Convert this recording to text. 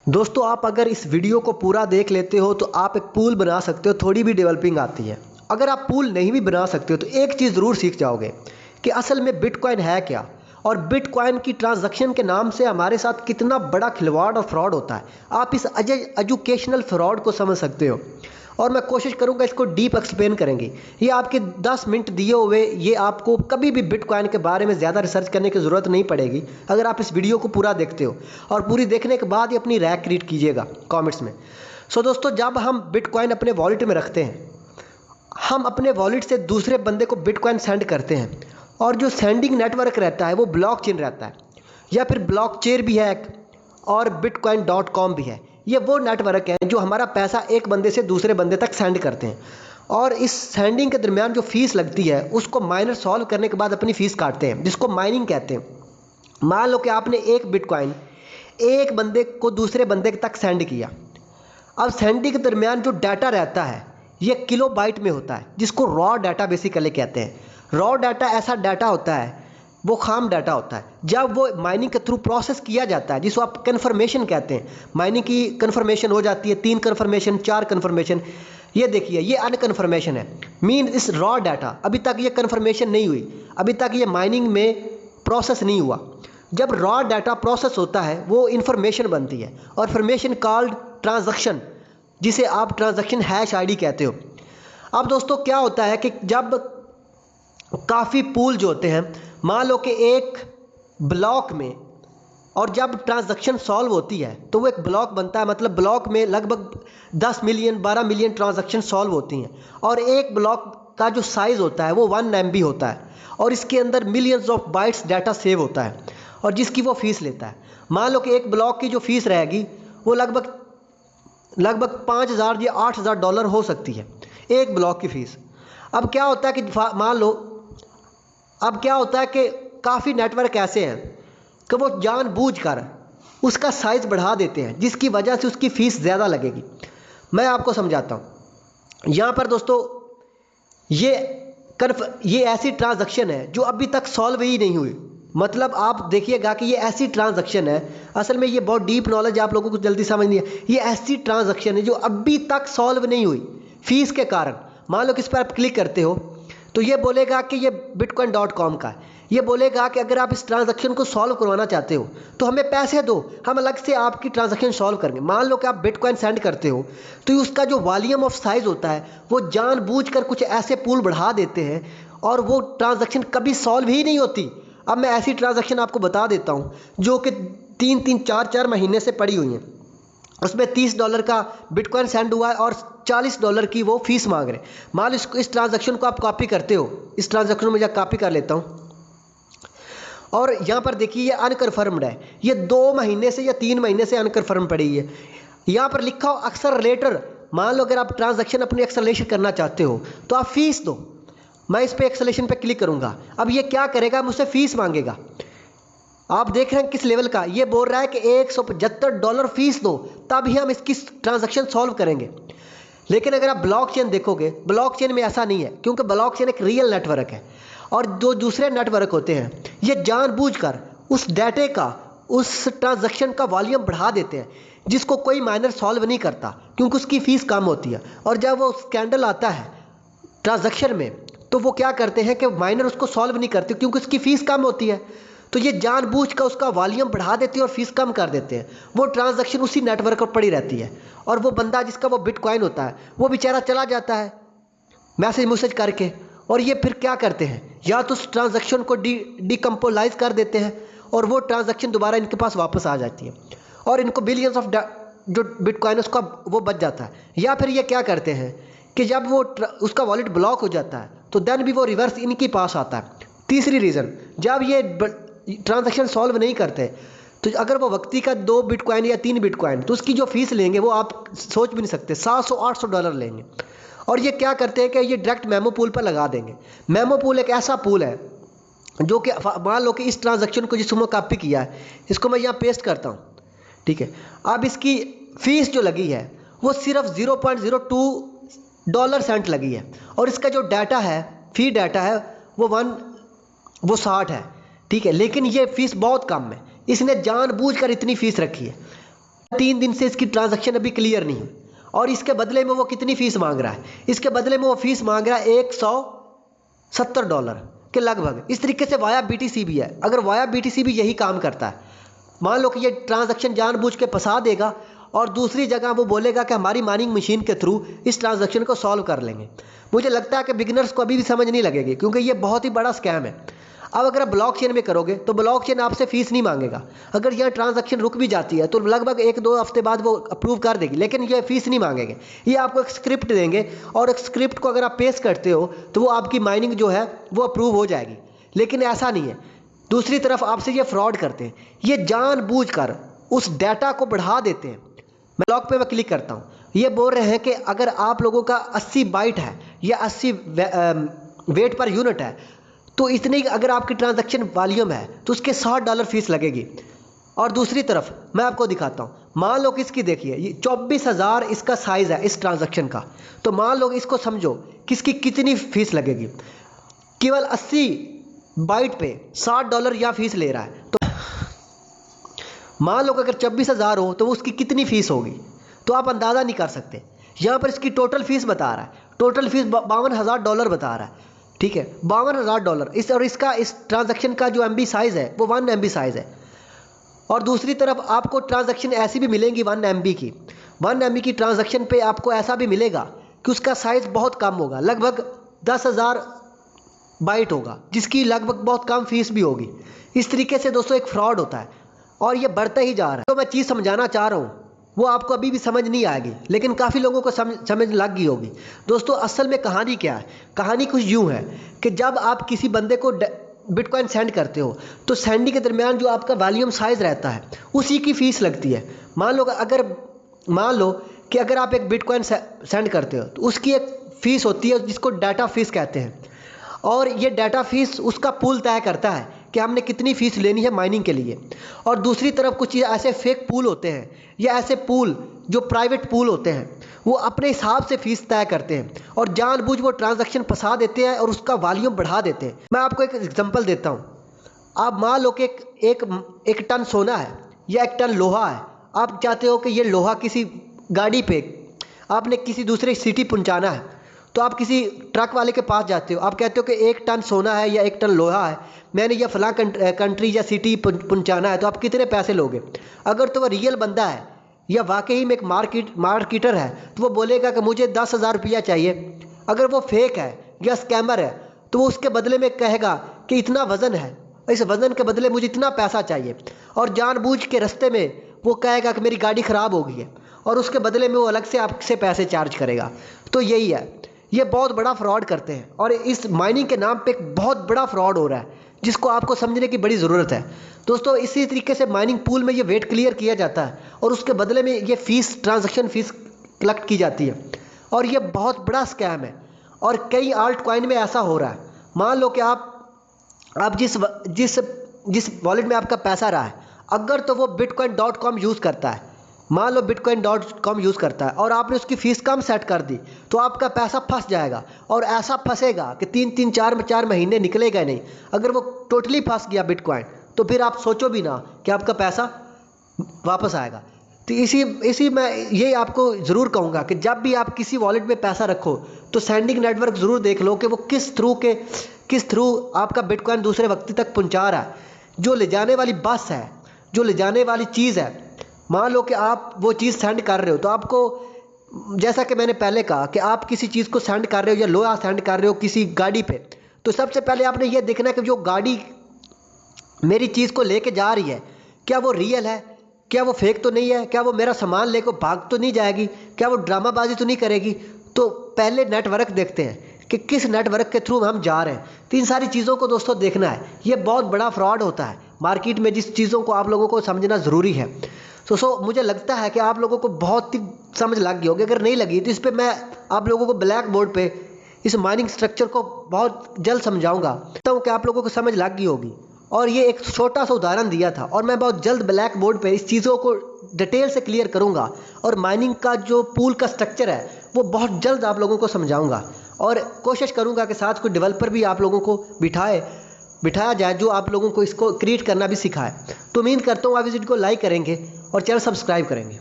दोस्तों आप अगर इस वीडियो को पूरा देख लेते हो तो आप एक पूल बना सकते हो, थोड़ी भी डेवलपिंग आती है। अगर आप पूल नहीं भी बना सकते हो तो एक चीज़ ज़रूर सीख जाओगे कि असल में बिटकॉइन है क्या, और बिटकॉइन की ट्रांजैक्शन के नाम से हमारे साथ कितना बड़ा खिलवाड़ और फ्रॉड होता है। आप इस एजुकेशनल फ्रॉड को समझ सकते हो और मैं कोशिश करूंगा इसको डीप एक्सप्लेन करेंगे। ये आपके 10 मिनट दिए हुए, ये आपको कभी भी बिटकॉइन के बारे में ज़्यादा रिसर्च करने की ज़रूरत नहीं पड़ेगी अगर आप इस वीडियो को पूरा देखते हो, और पूरी देखने के बाद ही अपनी राय क्रिएट कीजिएगा कमेंट्स में। सो दोस्तों, जब हम बिटकॉइन अपने वॉलेट में रखते हैं, हम अपने वॉलेट से दूसरे बंदे को बिटकॉइन सेंड करते हैं, और जो सेंडिंग नेटवर्क रहता है वो ब्लॉकचेन रहता है, या फिर ब्लॉकचेन भी है एक, और bitcoin.com भी है। ये वो नेटवर्क है जो हमारा पैसा एक बंदे से दूसरे बंदे तक सेंड करते हैं, और इस सेंडिंग के दरमियान जो फीस लगती है उसको माइनर सॉल्व करने के बाद अपनी फ़ीस काटते हैं, जिसको माइनिंग कहते हैं। मान लो कि आपने एक बिटकॉइन एक बंदे को दूसरे बंदे तक सेंड किया। अब सेंडिंग के दरमियान जो डाटा रहता है ये किलोबाइट में होता है, जिसको रॉ डाटा बेसिकली कहते हैं। रॉ डाटा ऐसा डाटा होता है, वो खाम डाटा होता है। जब वो माइनिंग के थ्रू प्रोसेस किया जाता है, जिसको आप कन्फर्मेशन कहते हैं, माइनिंग की कन्फर्मेशन हो जाती है, 3 कन्फर्मेशन 4 कन्फर्मेशन। ये देखिए, ये अनकन्फर्मेशन है, मीन इस रॉ डाटा अभी तक ये कन्फर्मेशन नहीं हुई, अभी तक ये माइनिंग में प्रोसेस नहीं हुआ। जब रॉ डाटा प्रोसेस होता है वो इन्फॉर्मेशन बनती है, और इन्फॉर्मेशन कॉल्ड ट्रांजैक्शन, जिसे आप ट्रांजैक्शन हैश आईडी कहते हो। अब दोस्तों क्या होता है कि जब काफ़ी पूल जो होते हैं, मान लो कि एक ब्लॉक में, और जब ट्रांजैक्शन सॉल्व होती है तो वो एक ब्लॉक बनता है, मतलब ब्लॉक में लगभग 10 मिलियन 12 मिलियन ट्रांजैक्शन सॉल्व होती हैं, और एक ब्लॉक का जो साइज़ होता है वो 1 MB होता है, और इसके अंदर millions of bytes data save होता है, और जिसकी वो फीस लेता है। मान लो कि एक ब्लॉक की जो फीस रहेगी वो लगभग 5,000 या $8,000 हो सकती है, एक ब्लॉक की फ़ीस। अब क्या होता है कि मान लो, अब क्या होता है कि काफ़ी नेटवर्क ऐसे हैं कि वो जानबूझकर उसका साइज़ बढ़ा देते हैं, जिसकी वजह से उसकी फ़ीस ज़्यादा लगेगी। मैं आपको समझाता हूँ। यहाँ पर दोस्तों ये ऐसी ट्रांजैक्शन है जो अभी तक सॉल्व ही नहीं हुई। मतलब आप देखिएगा कि ये ऐसी ट्रांजैक्शन है, असल में ये बहुत डीप नॉलेज आप लोगों को जल्दी समझ नहीं है। ये ऐसी ट्रांजैक्शन है जो अभी तक सॉल्व नहीं हुई फीस के कारण। मान लो कि इस पर आप क्लिक करते हो तो ये बोलेगा कि ये bitcoin.com का है। ये बोलेगा कि अगर आप इस ट्रांजैक्शन को सॉल्व करवाना चाहते हो तो हमें पैसे दो, हम अलग से आपकी ट्रांजैक्शन सॉल्व करेंगे। मान लो कि आप बिटकॉइन सेंड करते हो तो उसका जो वॉल्यूम ऑफ साइज़ होता है वो जानबूझकर कुछ ऐसे पूल बढ़ा देते हैं, और वो ट्रांजैक्शन कभी सॉल्व ही नहीं होती। अब मैं ऐसी ट्रांजैक्शन आपको बता देता हूँ जो कि 3-3 4-4 महीने से पड़ी हुई हैं। उसमें $30 का बिटकॉइन सेंड हुआ है और $40 की वो फीस मांग रहे। मान लो इस ट्रांजैक्शन को आप कॉपी करते हो, इस ट्रांजैक्शन में मैं कॉपी कर लेता हूँ, और यहाँ पर देखिए ये अनकन्फर्म्ड है, ये 2 महीने से या 3 महीने से अनकन्फर्म पड़ी है। यहाँ पर लिखा हो एक्सेलरेटर। मान लो अगर आप ट्रांजैक्शन अपनी एक्सेलरेशन करना चाहते हो तो आप फीस दो। मैं इस पर एक्सेलेशन पे क्लिक करूँगा। अब ये क्या करेगा, मुझसे फीस मांगेगा। आप देख रहे हैं किस लेवल का, ये बोल रहा है कि $175 फीस दो, तभी हम इसकी ट्रांजैक्शन सॉल्व करेंगे। लेकिन अगर आप ब्लॉकचेन देखोगे, ब्लॉकचेन में ऐसा नहीं है, क्योंकि ब्लॉकचेन एक रियल नेटवर्क है, और जो दूसरे नेटवर्क होते हैं ये जानबूझकर उस डाटे का, उस ट्रांजैक्शन का वॉल्यूम बढ़ा देते हैं, जिसको कोई माइनर सॉल्व नहीं करता क्योंकि उसकी फ़ीस कम होती है। और जब वो स्कैंडल आता है ट्रांजैक्शन में तो वो क्या करते हैं कि माइनर उसको सॉल्व नहीं करते क्योंकि उसकी फ़ीस कम होती है, तो ये जानबूझकर उसका वॉल्यूम बढ़ा देते हैं और फीस कम कर देते हैं। वो ट्रांजैक्शन उसी नेटवर्क पर पड़ी रहती है, और वो बंदा जिसका वो बिटकॉइन होता है वो बेचारा चला जाता है मैसेज करके। और ये फिर क्या करते हैं, या तो उस ट्रांजैक्शन को डिकम्पोलाइज कर देते हैं, और वो ट्रांजैक्शन दोबारा इनके पास वापस आ जाती है, और इनको बिलियंस ऑफ जो बिटकॉइन उसका वो बच जाता है। या फिर ये क्या करते हैं कि जब वो उसका वॉलेट ब्लॉक हो जाता है तो देन भी वो रिवर्स इनके पास आता है। तीसरी रीज़न, जब ये ट्रांजैक्शन सॉल्व नहीं करते तो अगर वो व्यक्ति का 2 बिटकॉइन या 3 बिटकॉइन, तो उसकी जो फीस लेंगे वो आप सोच भी नहीं सकते, $700-800 लेंगे। और ये क्या करते हैं कि ये डायरेक्ट मेमो पूल पर लगा देंगे। मेमो पूल एक ऐसा पूल है जो कि मान लो कि इस ट्रांजैक्शन को जिसको कॉपी किया है, इसको मैं यहाँ पेस्ट करता हूँ, ठीक है। अब इसकी फ़ीस जो लगी है वो सिर्फ $0.02 लगी है, और इसका जो डाटा है, फी डाटा है, वो 60 है, ठीक है। लेकिन ये फ़ीस बहुत कम है, इसने जानबूझकर इतनी फ़ीस रखी है। 3 दिन से इसकी ट्रांजैक्शन अभी क्लियर नहीं हुई और इसके बदले में वो कितनी फीस मांग रहा है? इसके बदले में वो फीस मांग रहा है $170 के लगभग। इस तरीके से वाया BTC भी है। अगर वाया BTC भी यही काम करता है, मान लो कि ये ट्रांजैक्शन जानबूझ के फंसा देगा और दूसरी जगह वो बोलेगा कि हमारी माइनिंग मशीन के थ्रू इस ट्रांजैक्शन को सॉल्व कर लेंगे। मुझे लगता है कि बिगिनर्स को अभी भी समझ नहीं लगेगी, क्योंकि ये बहुत ही बड़ा स्कैम है। अब अगर आप ब्लॉकचेन में करोगे तो ब्लॉकचेन आपसे फीस नहीं मांगेगा। अगर यह ट्रांजैक्शन रुक भी जाती है तो लगभग 1-2 हफ्ते बाद वो अप्रूव कर देगी, लेकिन ये फीस नहीं मांगेंगे। ये आपको एक स्क्रिप्ट देंगे और एक स्क्रिप्ट को अगर आप पेश करते हो तो वो आपकी माइनिंग जो है वो अप्रूव हो जाएगी। लेकिन ऐसा नहीं है। दूसरी तरफ आपसे ये फ्रॉड करते हैं, ये जानबूझकर उस डाटा को बढ़ा देते हैं। मैं ब्लॉक पे मैं क्लिक करता हूँ, ये बोल रहे हैं कि अगर आप लोगों का 80 बाइट है या 80 वेट पर यूनिट है तो इतनी अगर आपकी ट्रांजैक्शन वॉल्यूम है तो उसके $60 फीस लगेगी। और दूसरी तरफ मैं आपको दिखाता हूँ, मान लो कि इसकी देखिए ये 24,000 इसका साइज़ है इस ट्रांजैक्शन का। तो मान लो इसको समझो कि इसकी कितनी फीस लगेगी। केवल 80 बाइट पे $60 या फीस ले रहा है। तो मान लो कि अगर 24,000 हो तो उसकी कितनी फीस होगी, तो आप अंदाज़ा नहीं कर सकते। यहाँ पर इसकी टोटल फीस बता रहा है, टोटल फीस $52,000 बता रहा है। ठीक है, $52,000 इस और इसका इस ट्रांजैक्शन का जो MB साइज़ है वो 1 MB साइज़ है। और दूसरी तरफ आपको ट्रांजैक्शन ऐसी भी मिलेंगी 1 MB की। 1 MB की ट्रांजैक्शन पे आपको ऐसा भी मिलेगा कि उसका साइज़ बहुत कम होगा, लगभग 10,000 बाइट होगा, जिसकी लगभग बहुत कम फीस भी होगी। इस तरीके से दोस्तों एक फ्रॉड होता है और ये बढ़ता ही जा रहा है। तो मैं चीज़ समझाना चाह रहा हूँ वो आपको अभी भी समझ नहीं आएगी, लेकिन काफ़ी लोगों को समझ लग गई होगी। दोस्तों असल में कहानी क्या है? कहानी कुछ यूँ है कि जब आप किसी बंदे को बिटकॉइन सेंड करते हो तो सेंडिंग के दरमियान जो आपका वॉल्यूम साइज़ रहता है उसी की फ़ीस लगती है। मान लो कि अगर आप एक बिटकॉइन सेंड करते हो तो उसकी एक फ़ीस होती है जिसको डाटा फ़ीस कहते हैं। और ये डाटा फ़ीस उसका पूल तय करता है कि हमने कितनी फ़ीस लेनी है माइनिंग के लिए। और दूसरी तरफ कुछ ऐसे फेक पूल होते हैं या ऐसे पूल जो प्राइवेट पूल होते हैं, वो अपने हिसाब से फ़ीस तय करते हैं और जानबूझ वो ट्रांजैक्शन फंसा देते हैं और उसका वॉल्यूम बढ़ा देते हैं। मैं आपको एक एग्जांपल देता हूँ। आप मान लो कि एक टन सोना है या 1 टन लोहा है। आप चाहते हो कि ये लोहा किसी गाड़ी पे आपने किसी दूसरे सिटी पहुँचाना है, तो आप किसी ट्रक वाले के पास जाते हो, आप कहते हो कि 1 टन सोना है या 1 टन लोहा है, मैंने ये फलां कंट्री या सिटी पहुंचाना है, तो आप कितने पैसे लोगे? अगर तो वो रियल बंदा है या वाकई में एक मार्केटर है तो वो बोलेगा कि मुझे 10,000 रुपया चाहिए। अगर वो फेक है या स्कैमर है तो वो उसके बदले में कहेगा कि इतना वज़न है, इस वज़न के बदले मुझे इतना पैसा चाहिए, और जानबूझ के रास्ते में वो कहेगा कि मेरी गाड़ी ख़राब हो गई है और उसके बदले में वो अलग से आपसे पैसे चार्ज करेगा। तो यही है, ये बहुत बड़ा फ्रॉड करते हैं और इस माइनिंग के नाम पे एक बहुत बड़ा फ्रॉड हो रहा है जिसको आपको समझने की बड़ी ज़रूरत है। दोस्तों इसी तरीके से माइनिंग पूल में ये वेट क्लियर किया जाता है और उसके बदले में ये फ़ीस, ट्रांजैक्शन फ़ीस कलेक्ट की जाती है और ये बहुत बड़ा स्कैम है। और कई आल्ट कॉइन में ऐसा हो रहा है। मान लो कि आप जिस वॉलेट में आपका पैसा रहा है, अगर तो वो bitcoin.com यूज़ करता है, मान लो bitcoin.com यूज़ करता है और आपने उसकी फ़ीस कम सेट कर दी, तो आपका पैसा फंस जाएगा और ऐसा फंसेगा कि 3-4 महीने निकलेगा नहीं। अगर वो टोटली फंस गया बिटकॉइन, तो फिर आप सोचो भी ना कि आपका पैसा वापस आएगा। तो इसी मैं ये आपको ज़रूर कहूँगा कि जब भी आप किसी वॉलेट में पैसा रखो तो सेंडिंग नेटवर्क ज़रूर देख लो कि वो किस थ्रू आपका बिटकॉइन दूसरे व्यक्ति तक पहुँचा रहा है। जो ले जाने वाली बस है, जो ले जाने वाली चीज़ है, मान लो कि आप वो चीज़ सेंड कर रहे हो तो आपको, जैसा कि मैंने पहले कहा कि आप किसी चीज़ को सेंड कर रहे हो या लोहा सेंड कर रहे हो किसी गाड़ी पे, तो सबसे पहले आपने ये देखना है कि जो गाड़ी मेरी चीज़ को लेके जा रही है क्या वो रियल है, क्या वो फेक तो नहीं है, क्या वो मेरा सामान लेकर भाग तो नहीं जाएगी, क्या वो ड्रामाबाजी तो नहीं करेगी। तो पहले नेटवर्क देखते हैं कि किस नेटवर्क के थ्रू हम जा रहे हैं। तो इन सारी चीज़ों को दोस्तों देखना है। ये बहुत बड़ा फ्रॉड होता है मार्केट में, जिस चीज़ों को आप लोगों को समझना ज़रूरी है। तो मुझे लगता है कि आप लोगों को बहुत ही समझ लग गई होगी। अगर नहीं लगी तो इस पर मैं आप लोगों को ब्लैक बोर्ड पे इस माइनिंग स्ट्रक्चर को बहुत जल्द समझाऊंगा, तो कि आप लोगों को समझ लग गई होगी। और ये एक छोटा सा उदाहरण दिया था और मैं बहुत जल्द ब्लैक बोर्ड पे इस चीज़ों को डिटेल से क्लियर करूंगा और माइनिंग का जो पूल का स्ट्रक्चर है वो बहुत जल्द आप लोगों को समझाऊंगा और कोशिश करूंगा कि साथ कोई डेवलपर भी आप लोगों को बिठाया जाए जो आप लोगों को इसको क्रिएट करना भी सिखाए। तो उम्मीद करता हूँ आप इस वीडियो को लाइक करेंगे और चैनल सब्सक्राइब करेंगे।